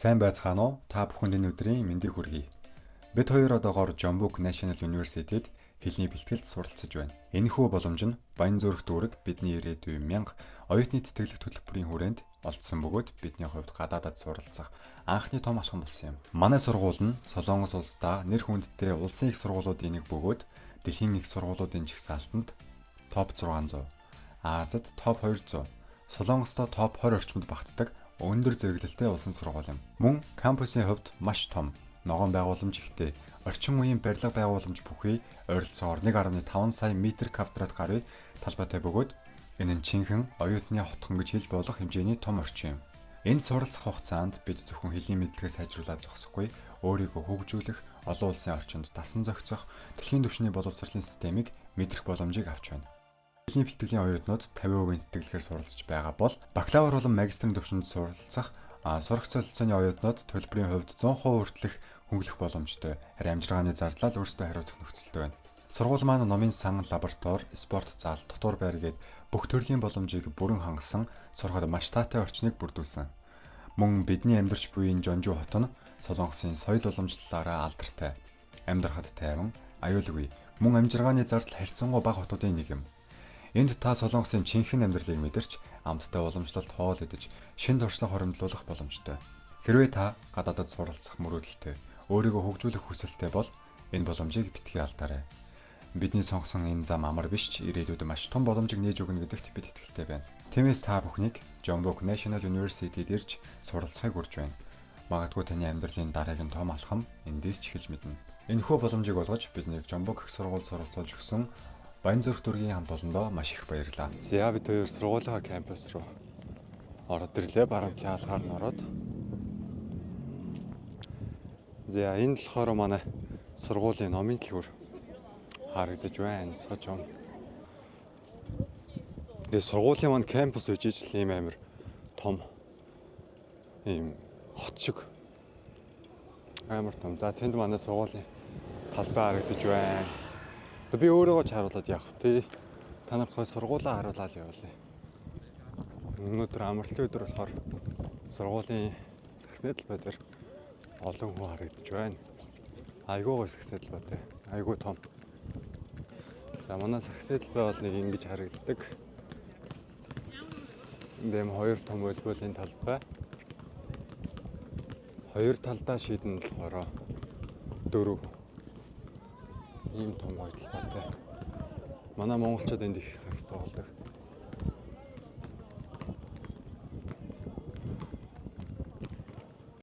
Сайн байцгаана уу? Та бүхэнд энэ өдрийн мэндийг хүргэе. Бид хоёр одоогоор Жомбук National University-д хэлний бэлтгэлд суралцж байна. Энэхүү боломж нь Баянзүрх дүүрэг бидний ирээдүйн мянга оюутны тэтгэлэг төлбөрийн хүрээнд олдсон бөгөөд бидний хувьд гадаадад суралцах анхны том алхам болсон юм. Манай сургууль нь Солонгос улсдаа нэр хүндтэй улсын их сургуулиудын нэг бөгөөд дэлхийн их сургуулиудын жагсаалтанд топ 600, Азад топ 200, Солонгосдоо топ 20 орчимд багтдаг өндөр зэрэглэлтэй улсын сургууль юм. Мөн кампусын хувьд маш том, ногоон байгууламж ихтэй, орчин үеийн барилга байгууламж бүхий ойролцоогоор 1.5 сая метр квадрат гаруй талбайтай бөгөөд энэ нь чинхэн оюутны хотхон гэж хэлж болох хэмжээний том орчин юм. Энд суралцах хугацаанд бид зөвхөн хэлний мэдлэгээ сайжруулаад зогсохгүй, өөрийгөө хөгжүүлэх, олон улсын орчинд дасан зохицох, дэлхийн түвшний боловсролын системийг мэдрэх боломжийг авч байна. Хэлний бэлтгэлийн оюутнууд 50% тэтгэлгээр суралцж байгаа бол бакалавр болон магистрийн түвшинд суралцах сурах солилцооны оюутнууд төлбөрийн хувьд 100% хүртэлх хөнгөлөх боломжтой. Харин амжиргааны зардлаар өөрсдөө хариуцах нөхцөлтэй байна. Сургууль маань номын сан, лаборатори, спорт зал, дотор байр гээд бүх төрлийн боломжийг бүрэн хангасан сурахад маш таатай орчныг бүрдүүлсэн. Мөн бидний амьдарч буй энэ Жонжуу хот нь Солонгосын соёл уламжлалаараа алдартай. Амьдрахад тайван, аюулгүй, мөн амжиргааны зардал харьцангуй бага хотуудын нэг юм. Энд та Солонгосын чинхэн амьдралыг мэдэрч, амттай уламжлалт хоол идэж, шинэ туршлага хоримтлуулах боломжтой. Хэрвээ та гадаадад суралцах мөрөөдөлтэй, өөрийгөө хөгжүүлэх хүсэлтэй бол энэ боломжийг битгий алдаарай. Бидний сонгосон энэ зам амар биш ч ирээдүйд маш том боломжийг нээж өгнө гэдэгт бид итгэлтэй байна. Тиймээс та бүхнийг Жомбук National University-д ирж суралцахыг хүрж байна. Магадгүй таны амьдралын дараагийн том алхам эндээс ч эхэлж мэднэ. Энэхүү боломжийг олгож биднийг Жомбук их сургууль суралцуулж өгсөн Баянзүрх дүүргийн хамт олондоо маш их баярлалаа. За бид хоёр сургуулийн кампус руу ороод ирлээ. Барамтын алгаар нь ороод. За энэ болохоор манай сургуулийн номын дэлгүүр харагдаж байна. Сожон. Тэгээ сургуулийн маань кампус үжиж ийм амир том ийм хот шиг амар том. За тэнд манай сургуулийн талбай харагдаж байна. Би өөрийгөө ч харуулад явах тий. Та нарт гой сургуулаа харуулаад явуулъя. Өнөөдөр амралтын өдөр болохоор сургуулийн сагсны талбай дээр олон хүн харагдаж байна. Айгүй гой сагсны талбайтай. Айгүй том. За манай сагсны талбай бол нэг ингэж харагддаг. Энд хоёр том өлбөлийн талбай. Хоёр талдаа шийдэн болохоор 4 ийм том гоё талбайтай. Манай монголчууд энд их сакс тоглодог.